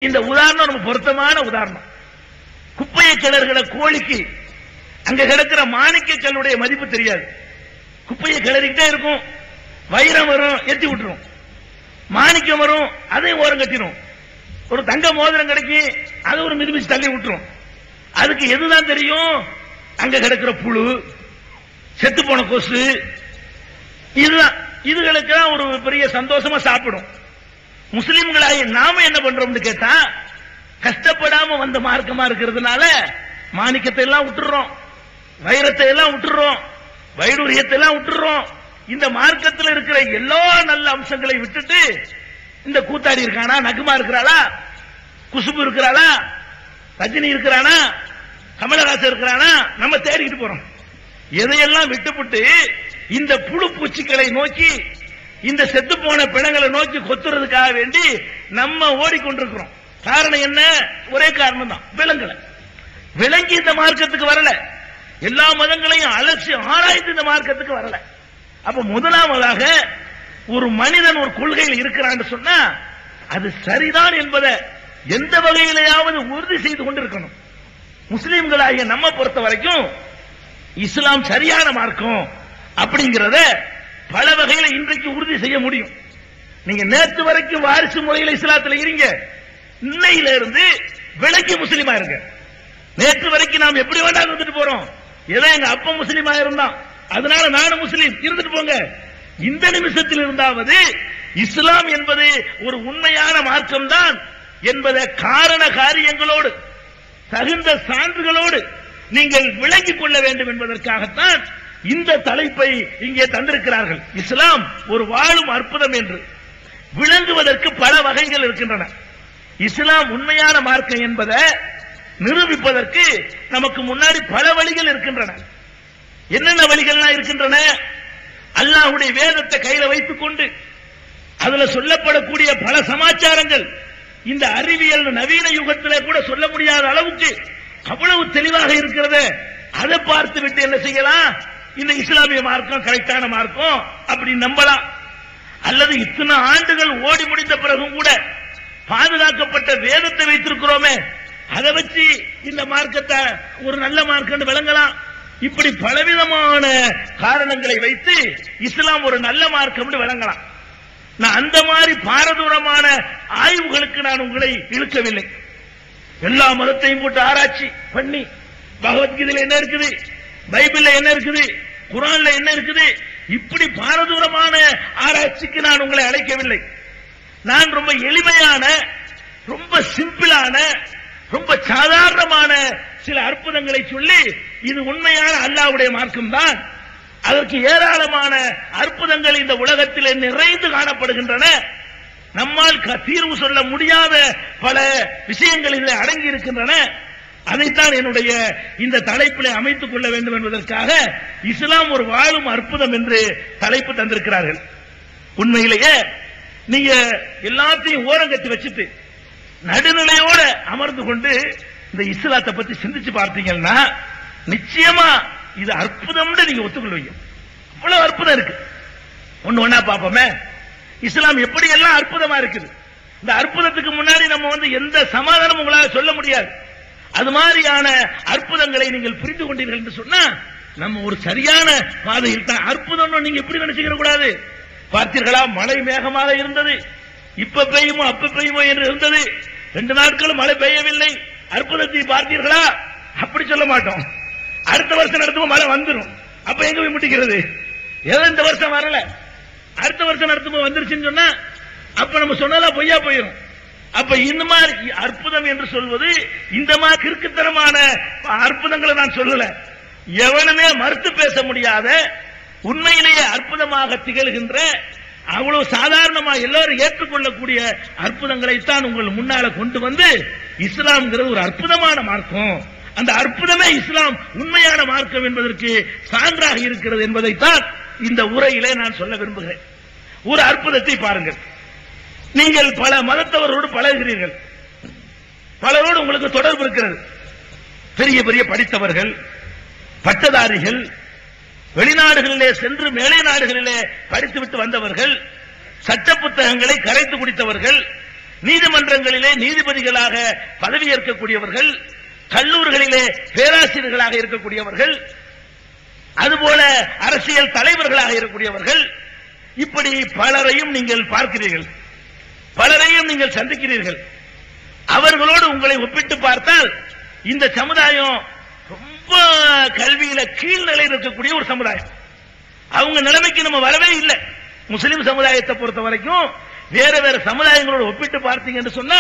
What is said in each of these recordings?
இந்த உதாரணம் ரொம்ப பொருத்தமான உதாரணம். குப்பையை கிளறுகிற கோழிக்கு அங்க கிடக்கிற மாணிக்க கல்லுடைய மதிப்பு தெரியாது. குப்பையை கிளறிக்கிட்டே இருக்கும், வைரம் வரும் எத்தி விட்டுரும், மாணிக்கம் வரும் அதையும் ஓரம் கட்டிடும், ஒரு தங்க மோதிரம் கிடைக்கும் அதை ஒரு மிதிமிச்சு தள்ளி விட்டுரும். அதுக்கு எதுதான் தெரியும்? அங்க கிடக்கிற புழு, செத்து போன கொசு, இதுதான். இதுகளுக்கு ஒரு பெரிய சந்தோஷமா சாப்பிடும். முஸ்லிம்களாகி நாம என்ன பண்றோம்னு கேட்டா, கஷ்டப்படாம வந்த மார்க்கமா இருக்கிறதுனால மாணிக்கத்தை எல்லாம் விட்டுறோம், வைரத்தை எல்லாம் விட்டுறோம், வைடூரியத்தை எல்லாம் விட்டுறோம். இந்த மார்க்கத்தில் இருக்கிற எல்லா நல்ல அம்சங்களை விட்டுட்டு இந்த கூத்தாடி இருக்கானா, நகுமா இருக்கிறாளா, குசுபு இருக்கிறாளா, ரஜினி இருக்கிறானா, கமலஹாசன் இருக்கிறானா, நம்ம தேடிக்கிட்டு போறோம். எதையெல்லாம் விட்டுவிட்டு இந்த புழு பூச்சிகளை நோக்கி, இந்த செத்து போன பிணங்களை நோக்கி கொத்துறதுக்காக வேண்டி நம்ம ஓடிக்கொண்டிருக்கிறோம். காரணம் என்ன? ஒரே காரணம் தான், விலங்குல விலங்கி இந்த மார்க்கத்துக்கு வரல. எல்லா மதங்களையும் அலசி ஆராய்ந்து இந்த மார்க்கத்துக்கு வரல. அப்ப முதலாவதாக ஒரு மனிதன் ஒரு கொள்கையில் இருக்கிறான்னு சொன்னா அது சரிதான் என்பதை எந்த வகையிலேயாவது உறுதி செய்து கொண்டிருக்கணும். முஸ்லிம்களாகிய நம்ம பொறுத்த வரைக்கும் இஸ்லாம் சரியான மார்க்கம் அப்படிங்கிறத பல வகையில இன்றைக்கு உறுதி செய்ய முடியும். நீங்க நேற்று வரைக்கும் வாரிசு முறையில் இஸ்லாத்தில் இருங்க, இன்னையில இருந்து விலகி முஸ்லிமா இருங்க. நேற்று வரைக்கும் நாம் எப்படி வேண்டாம் இருந்துட்டு போறோம், ஏதோ எங்க அப்பா முஸ்லிமா இருந்தான் அதனால நானும் முஸ்லீம் இருந்துட்டு போங்க. இந்த நிமிஷத்தில் இருந்தாவது இஸ்லாம் என்பது ஒரு உண்மையான மார்க்கம் தான் என்பதை காரண காரியங்களோடு தகுந்த சான்றுகளோடு நீங்கள் விளங்கிக் கொள்ள வேண்டும் என்பதற்காகத்தான் இந்த தலைப்பை இங்கே தந்திருக்கிறார்கள். இஸ்லாம் ஒரு வாழும் அற்புதம் என்று விளங்குவதற்கு பல வகைகள் இருக்கின்றன. இஸ்லாம் உண்மையான மார்க்கம் என்பதை நிரூபிப்பதற்கு நமக்கு முன்னாடி பல வழிகள் இருக்கின்றன. என்னென்ன வழிகள்லாம் இருக்கின்றன? அல்லாஹ்வுடைய வேதத்தை கையில வைத்துக் கொண்டு அதுல சொல்லப்படக்கூடிய பல சமாச்சாரங்கள் இந்த அறிவியல் நவீன யுகத்திலே கூட சொல்ல முடியாத அளவுக்கு அவ்வளவு தெளிவாக இருக்கிறது. அதை பார்த்து விட்டு என்ன செய்யலாம்? இந்த இஸ்லாமிய மார்க்கம் கரெக்டான மார்க்கம் அப்படி நம்பலாம். அல்லது இத்தனை ஆண்டுகள் ஓடி முடிந்த பிறகும் கூட பாதுகாக்கப்பட்ட வேதத்தை வைத்திருக்கிறோமே, அதை வச்சு இந்த மார்க்கத்தை ஒரு நல்ல மார்க்கம் விளங்கலாம். இப்படி பலவிதமான காரணங்களை வைத்து இஸ்லாம் ஒரு நல்ல மார்க்கம் விளங்கலாம். நான் அந்த மாதிரி பாரதூரமான ஆய்வுகளுக்கு நான் உங்களை இழுக்கவில்லை. எல்லா மதத்தையும் போட்டு ஆராய்ச்சி பண்ணி பகவத்கீதையில என்ன இருக்குது, பைபிள்ல என்ன இருக்குது, குர்ஆன்ல என்ன இருக்குது, இப்படி பாரதூரமான ஆராய்ச்சிக்கு நான் உங்களை அழைக்கவில்லை. நான் ரொம்ப எளிமையான, ரொம்ப சிம்பிளான, ரொம்ப சாதாரணமான சில அற்புதங்களை சொல்லி இது உண்மையான அல்லாஹ்வுடைய மார்க்கம் தான், அதற்கு ஏராளமான அற்புதங்கள் இந்த உலகத்தில் நிறைந்து காணப்படுகின்றன, நம்மால் தீர்வு சொல்ல முடியாத பல விஷயங்கள் இதில் அடங்கி இருக்கின்றன, அதைத்தான் என்னுடைய இந்த தலைப்பில் அமைத்துக் கொள்ள வேண்டும் என்பதற்காக இஸ்லாம் ஒரு வாழும் அற்புதம் என்று தலைப்பு தந்திருக்கிறார்கள். உண்மையிலேயே நீங்க எல்லாத்தையும் ஓரங்கட்டி வச்சுட்டு நடுநிலையோட அமர்ந்து கொண்டு இந்த இஸ்லாத்தை பத்தி சிந்திச்சு பார்த்தீங்கன்னா நிச்சயமா இது அற்புதம் நீங்க ஒத்துக்கொள்வீங்க. அவ்வளவு அற்புதம் இருக்கு. ஒண்ணு ஒண்ணா பார்ப்போமே, இஸ்லாம் எப்படி எல்லாம் அற்புதமா இருக்குது. இந்த அற்புதத்துக்கு முன்னாடி நம்ம எந்த சமாதானமும் உங்களால் சொல்ல முடியாது. அது மாதிரியான அற்புதங்களை நீங்கள் புரிந்து கொண்டீர்கள் என்று சொன்னா நம்ம ஒரு சரியான பாதையில் தான். அற்புதம் நீங்க எப்படி நினைச்சுக்கிற கூடாது. பார்த்தீர்களா, மழை மேகமாக இருந்தது, இப்ப பெய்யுமோ அப்ப பெய்யுமோ என்று இருந்தது, 2 நாட்களும் மழை பெய்யவில்லை, அற்புதத்தை பார்த்தீர்களா? அப்படி சொல்ல மாட்டோம். அடுத்த வருஷம் நடத்தும் மழை வந்துடும், அப்ப எங்க போய் முட்டிக்கிறது? ஏதோ இந்த வருஷம் வரல, அடுத்த வருஷம் நடத்தும் வந்துருச்சுன்னு சொன்னா அப்ப நம்ம சொன்னாலும் பொய்யா போயிடும். அப்ப இந்த மாதிரி அற்புதம் என்று சொல்வது இந்த மாதிரி கிறுக்குத்தனமான அற்புதங்களை நான் சொல்லல. எவனுமே மறுத்து பேச முடியாத உண்மையிலேயே அற்புதமாக திகழ்கின்ற, அவ்வளவு சாதாரணமா எல்லாரும் ஏற்றுக்கொள்ளக்கூடிய அற்புதங்களைத்தான் உங்கள் முன்னால கொண்டு வந்து இஸ்லாம்ங்கிறது ஒரு அற்புதமான மார்க்கம், அந்த அற்புதமே இஸ்லாம் உண்மையான மார்க்கம் என்பதற்கு சான்றாக இருக்கிறது என்பதைத்தான் இந்த உரையிலே நான் சொல்ல விரும்புகிறேன். ஒரு அற்புதத்தை பாருங்கள். நீங்கள் பல மதத்தவரோடு பழகுகிறீர்கள், பலரோடு உங்களுக்கு தொடர்பு இருக்கிறது. பெரிய பெரிய படித்தவர்கள், பட்டதாரிகள், வெளிநாடுகளிலே சென்று மேலை நாடுகளிலே படித்துவிட்டு வந்தவர்கள், சட்ட புத்தகங்களை கரைத்து குடித்தவர்கள், நீதிமன்றங்களிலே நீதிபதிகளாக பதவியேற்கக்கூடியவர்கள், கல்லூரிகளிலே பேராசிரியர்களாக இருக்கக்கூடியவர்கள், அதுபோல அரசியல் தலைவர்களாக இருக்கக்கூடியவர்கள், இப்படி பலரையும் நீங்கள் பார்க்கிறீர்கள், பலரையும் நீங்கள் சந்திக்கிறீர்கள். அவர்களோடு உங்களை ஒப்பிட்டு பார்த்தால் இந்த சமுதாயம் ரொம்ப கல்வியில கீழ்நிலை இருக்கக்கூடிய ஒரு சமுதாயம். அவங்க நிலைமைக்கு நம்ம வரவே இல்லை. முஸ்லிம் சமுதாயத்தை பொறுத்த வரைக்கும் வேற வேற சமுதாயங்களோடு ஒப்பிட்டு பார்த்தீங்கன்னு சொன்னா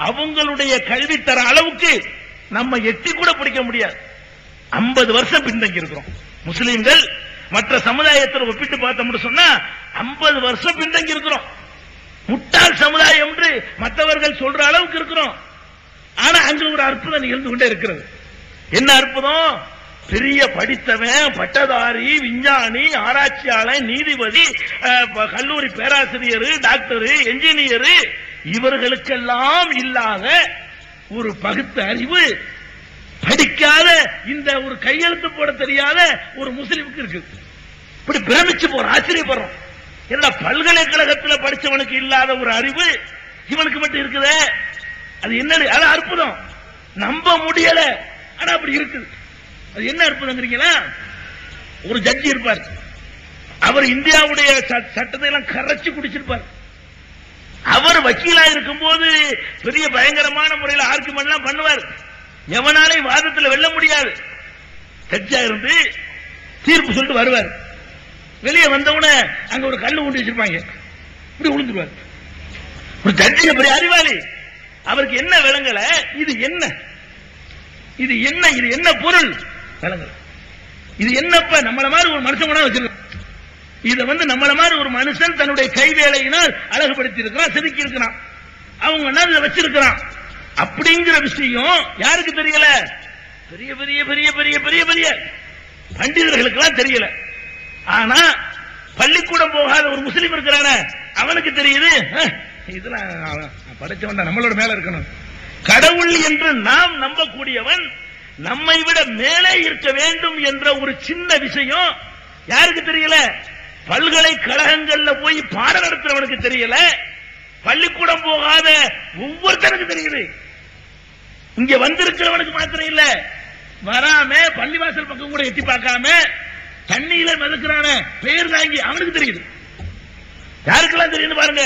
அவங்களுடைய கல்வித்தர அளவுக்கு நம்ம எட்டி கூட பிடிக்க முடியாது. 50 வருஷம் பின்தங்கி இருக்கிறோம். முஸ்லிம்கள் மற்ற சமுதாயத்தில் ஒப்பிட்டு பார்த்தோம்னு சொன்னா 50 வருஷம் பின்தங்கி இருக்கிறோம். முட்டாள் சமுதாயம் என்று மற்றவர்கள் சொல்ற அளவுக்கு இருக்கிறோம். ஆனா அங்க ஒரு அற்புதம் நிகழ்ந்து கொண்டே இருக்கிறது. என்ன அற்புதம்? பெரிய படித்தவன், பட்டதாரி, விஞ்ஞானி, ஆராய்ச்சியாளர், நீதிபதி, கல்லூரி பேராசிரியர், டாக்டர், என்ஜினியர், இவர்களுக்கெல்லாம் இல்லாத ஒரு பகுத்த அறிவு படிக்காத இந்த ஒரு கையெழுத்து போட தெரியாத ஒரு முஸ்லிமுக்கு இருக்கு. இப்படி பிரமிச்சு போறோம், ஆச்சரியப்படுறோம். என்ன பல்கலைக்கழகத்தில் படிச்சவனுக்கு இல்லாத ஒரு அறிவு இவனுக்கு மட்டும் இருக்குதே, அது என்ன? அது அற்புதம், நம்ப முடியல. ஆனா அப்படி இருக்குது. அது என்ன அற்புதம்ங்கிறீங்களா? ஒரு ஜட்ஜி இருப்பார், அவர் இந்தியாவுடைய சட்டத்தை எல்லாம் கரைச்சு குடிச்சிருப்பார். அவர் வக்கீலா இருக்கும் போது பெரிய பயங்கரமான முறையில் ஆர்குமெண்ட் எல்லாம் பண்ணுவார். எவனாலே வாதத்தில் வெல்ல முடியாது. ஜட்ஜா இருந்து தீர்ப்பு சொல்லிட்டு வருவார். வெளியே வந்தவுடனே அங்க ஒரு கல்லு கொண்டு வச்சிருப்பாங்க, இப்படி விழுந்துருவார். ஒரு ஜட்ஜி பெரிய அறிவாளி, அவருக்கு என்ன விளங்கல, இது என்ன, இது என்ன, இது என்ன பொருள் விளங்கல, இது என்னப்ப நம்மள மாதிரி ஒரு மனுஷன் கூட வச்சிருக்க, இத நம்மள மாதிரி ஒரு மனுஷன் தன்னுடைய கை வேலையினால் அழகுபடுத்தி இருக்கிறான், செதுக்கி இருக்கிறான், அவங்க இதை வச்சிருக்கிறான் அப்படிங்கிற விஷயம் யாருக்கு தெரியல? பெரிய பெரிய பெரிய பெரிய பெரிய பெரிய பண்டிதர்களுக்கு எல்லாம் தெரியல. ஆனா பள்ளிக்கூடம் போகாத ஒரு முஸ்லீம் இருக்கிறான அவனுக்கு தெரியுது. இதெல்லாம் படிச்சவன் நம்மளோட மேல இருக்கணும். கடவுள் என்று நாம் நம்பக்கூடியவன் நம்மை விட மேலே இருக்க வேண்டும் என்ற ஒரு சின்ன விஷயம் யாருக்கு தெரியல? பல்கலைக்கழகங்கள்ல போய் பாடம் நடத்துறவனுக்கு தெரியல, பள்ளிக்கூடம் போகாத ஒவ்வொருத்தருக்கு தெரியுது. இங்க வந்திருக்கிறவனுக்கு மாத்திரம் இல்ல, வராம பள்ளிவாசல் பக்கம் கூட எட்டி பார்க்காம தண்ணியில மிதக்கிறான பெயர் தாங்கி அவனுக்கு தெரியுது. யாருக்கெல்லாம் தெரியுது பாருங்க.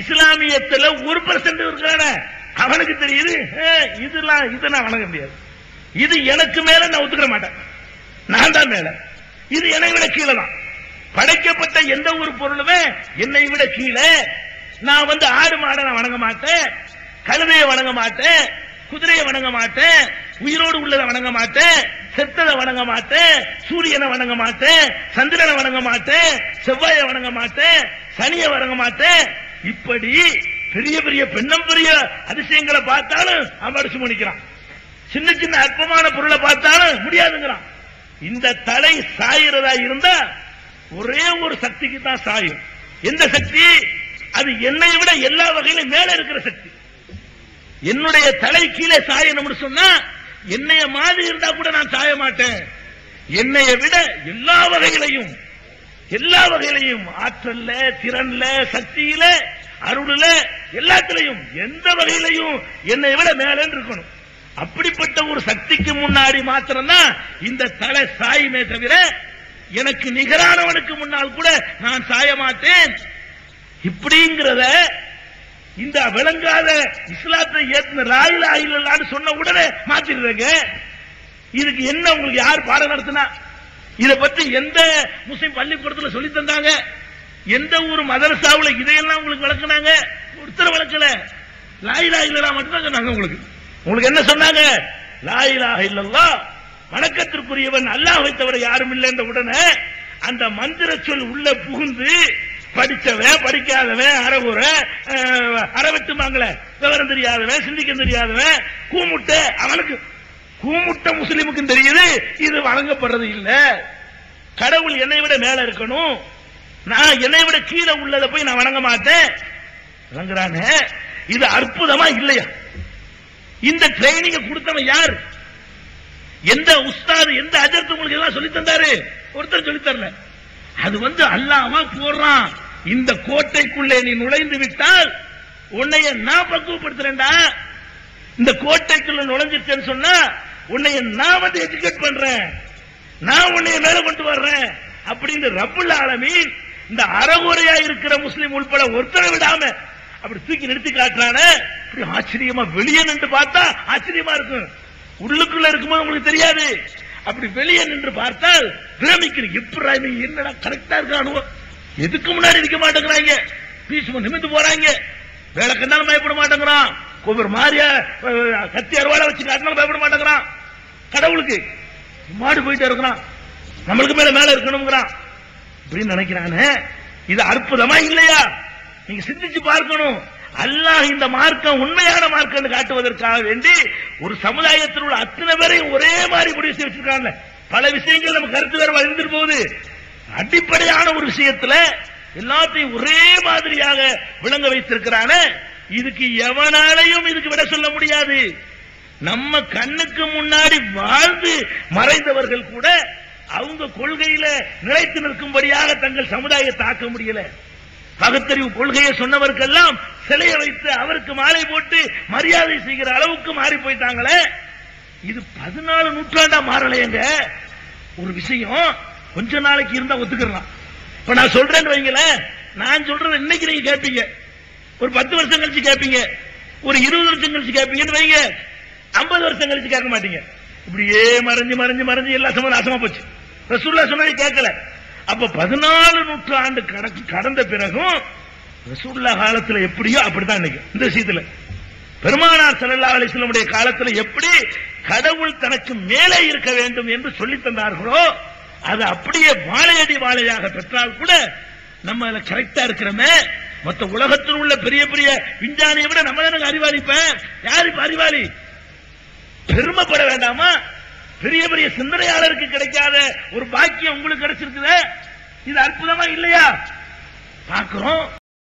இஸ்லாமியத்துல 1% இருக்கிறான அவனுக்கு தெரியுது. இதெல்லாம் இதை நான் வணங்க முடியாது, இது எனக்கு மேல நான் ஒத்துக்கிற மாட்டேன், நான் தான் மேல, இது என்னை விட கீழே தான். படைக்கப்பட்ட எந்த ஒரு பொருளுமே என்னை விட கீழே. நான் ஆடு மாடை நான் வணங்க மாட்டேன், கழுதையை வணங்க மாட்டேன், குதிரையை வணங்க மாட்டேன், உயிரோடு உள்ளதை வணங்க மாட்டேன், செத்ததை வணங்க மாட்டேன், சூரியனை வணங்க மாட்டேன், சந்திரனை வணங்க மாட்டேன், செவ்வாயை வணங்க மாட்டேன், சனியை வணங்க மாட்டேன். இப்படி பெரிய பெரிய பெண்ணம் பெரிய அதிசயங்களை பார்த்தாலும் அவன் அடிச்சு முடிக்கிறான். சின்ன சின்ன அற்பமான பொருளை பார்த்தாலும் முடியாதுங்கிறான். இந்த தலை சாயிறதா இருந்தா ஒரே ஒரு சக்திக்கு தான் சாயும். எந்த சக்தி? அது என்னை விட எல்லா வகையிலும் மேல இருக்கிற சக்தி. என்னுடைய தலை கீழே சாயணும்னு சொன்னா என்னைய மாதிரி இருந்தா கூட நான் சாய மாட்டேன். என்னைய விட எல்லா வகையிலையும் ஆற்றல்ல, திறன்ல, சக்தியில, அருள்ல, எல்லாத்திலையும் எந்த வகையிலையும் என்னை விட மேல இருக்கணும். அப்படிப்பட்ட ஒரு சக்திக்கு முன்னாடி மாத்திரம்தான் இந்த தலை சாயுமே தவிர எனக்கு நிகரானவனுக்கு முன்னால் கூட நான் சாய மாட்டேன். இப்படிங்கிறத இந்த விளங்காத இஸ்லாத்தை ஏற்ற லா இலாஹ இல்லல்லாஹ்னு சொன்ன உடனே மாத்திடுறாங்க. இதுக்கு என்ன உங்களுக்கு யார் பாடம் நடத்தினா? இதை பத்தி எந்த முஸ்லிம் பள்ளிக்கூடத்தில் சொல்லி தந்தாங்க? எந்த ஒரு மதரசாவுல இதையெல்லாம் உங்களுக்கு விளக்குனாங்க? ஒருத்தர் விளக்கல. லா இலாஹ இல்லல்லாஹ் மட்டும் தான் சொன்னாங்க. உங்களுக்கு என்ன சொன்னாங்க? லா இலாஹ இல்லல்லாஹ், வணக்கத்திற்குரியவன் அல்லாஹ்வை தவிர யாரும் இல்லை என்ற உடனே அந்த மந்திர சொல் உள்ள புகுந்து படிச்சவன், படிக்காதவன், அறவெட்டுமாங்கள, விவரம் தெரியாதவன், சிந்திக்க தெரியாதவன், கூமுட்ட, அவனுக்கு கூமுட்ட முஸ்லிமுக்கும் தெரியுது இது வழங்கப்படுறது இல்ல. கடவுள் என்னை விட மேல இருக்கணும், நான் என்னை விட கீழே உள்ளதை போய் நான் வணங்க மாட்டேன் வணங்குறானே. இது அற்புதமா இல்லையா? இந்த ட்ரைனிங் கொடுத்தவன் யார்? எந்த உஸ்தாது, எந்த அஜர்த்து உங்களுக்கு எல்லாம் சொல்லி தந்தாரு? ஒருத்தர் சொல்லி தரல. அது அல்லாஹ்வா போடுறான். இந்த கோட்டைக்குள்ளே நீ நுழைந்து விட்டால் உன்னைய நான் பக்குவப்படுத்துறேன்டா. இந்த கோட்டைக்குள்ள நுழைஞ்சிருச்சேன்னு சொன்னா உன்னைய நான் வந்து எஜுகேட் பண்றேன், நான் உன்னைய மேல கொண்டு வர்றேன் அப்படின்னு ரப்புல் ஆலமீன் இந்த அறகுறையா இருக்கிற முஸ்லிம் உள்பட ஒருத்தரை விடாம அப்படி தூக்கி நிறுத்தி காட்டுறான. இப்படி ஆச்சரியமா வெளியே நின்று பார்த்தா ஆச்சரியமா இருக்கும், உள்ளுக்குள்ள இருக்கும்போது உங்களுக்கு தெரியாது. அப்படி வெளியே நின்று பார்த்தால் பிரமிக்கிற எப்படி என்னடா கரெக்டா இருக்கானோ, எதுக்கு முன்னாடி நிக்க மாட்டேங்கிறாங்க, பீசுமா நிமிந்து போறாங்க, வேலை கண்ணாலும் பயப்பட மாட்டேங்கிறான், ஒவ்வொரு மாதிரியா கத்தி அறுவாலை வச்சு காட்டினாலும் பயப்பட மாட்டேங்கிறான். கடவுளுக்கு மாடு போயிட்டு இருக்கிறான், நம்மளுக்கு மேல மேல இருக்கணும்ங்கிறான் அப்படின்னு நினைக்கிறானே. இது அற்புதமா இல்லையா? நீங்க சிந்திச்சு பார்க்கணும். அல்லாஹ் இந்த மார்க்கம் உண்மையான மார்க்கம் காட்டுவதற்காக வேண்டி ஒரு சமுதாயத்தில் உள்ள அத்தனை பேரையும் ஒரே மாதிரி முடிவு செய்ய வச்சிருக்காங்க. பல விஷயங்கள் நம்ம கருத்து வேற வளர்ந்துட்டு போகுது. அடிப்படையான ஒரு விஷயத்துல எல்லாத்தையும் ஒரே மாதிரியாக விளங்க வைத்திருக்கிறான. இதுக்கு எவனாலையும் இதுக்கு விட சொல்ல முடியாது. நம்ம கண்ணுக்கு முன்னாடி வாழ்ந்து மறைந்தவர்கள் கூட அவங்க கொள்கையில நிலைத்து நிற்கும்படியாக தங்கள் சமுதாயத்தை ஆக்க முடியல. பகுத்தறிவு கொள்கையை சொன்னவர்களெல்லாம் சிலையை வைத்து அவருக்கு மாலை போட்டு மரியாதை செய்கிற அளவுக்கு மாறி போயிட்டாங்களே. இது 14 நூற்றாண்டா மாறலையங்க. ஒரு விஷயம் கொஞ்ச நாளைக்கு இருந்தா ஒத்துக்கலாம். இப்ப நான் சொல்றேன்னு வைங்களேன், நான் சொல்றது இன்னைக்கு நீங்க கேட்பீங்க, ஒரு 10 வருஷம் கழிச்சு கேட்பீங்க, ஒரு 20 வருஷம் கழிச்சு கேட்பீங்கன்னு வைங்க, 50 வருஷம் கழிச்சு கேட்க மாட்டீங்க. இப்படியே மறைஞ்சு மறைஞ்சு மறைஞ்சு எல்லா சமயம் நாசமா போச்சு. ரசூலுல்லாஹ் சொன்னதை கேட்கல. அப்ப 14 நூற்றாண்டு கடந்த பிறகும் ரசூலுல்லாஹ் காலத்துல எப்படியோ அப்படித்தான் இன்னைக்கு இந்த விஷயத்துல. பெருமானார் ஸல்லல்லாஹு அலைஹி வஸல்லம் காலத்துல எப்படி கடவுள் தனக்கு மேலே இருக்க வேண்டும் என்று சொல்லி தந்தார்களோ அது அப்படியே வாழையடி வாழையாக பெற்றால் கூட நம்ம அதுல கரெக்டா இருக்கிறோமே. மொத்த உலகத்தில் உள்ள பெரிய பெரிய விஞ்ஞானியை விட நம்ம தானே அறிவாளிப்பேன். யாரு இப்ப அறிவாளி? பெருமைப்பட வேண்டாமா? பெரிய பெரிய சிந்தனையாளருக்கு கிடைக்காத ஒரு பாக்கியம் உங்களுக்கு கிடைச்சிருக்குது. இது அற்புதமா இல்லையா? பார்க்கிறோம்.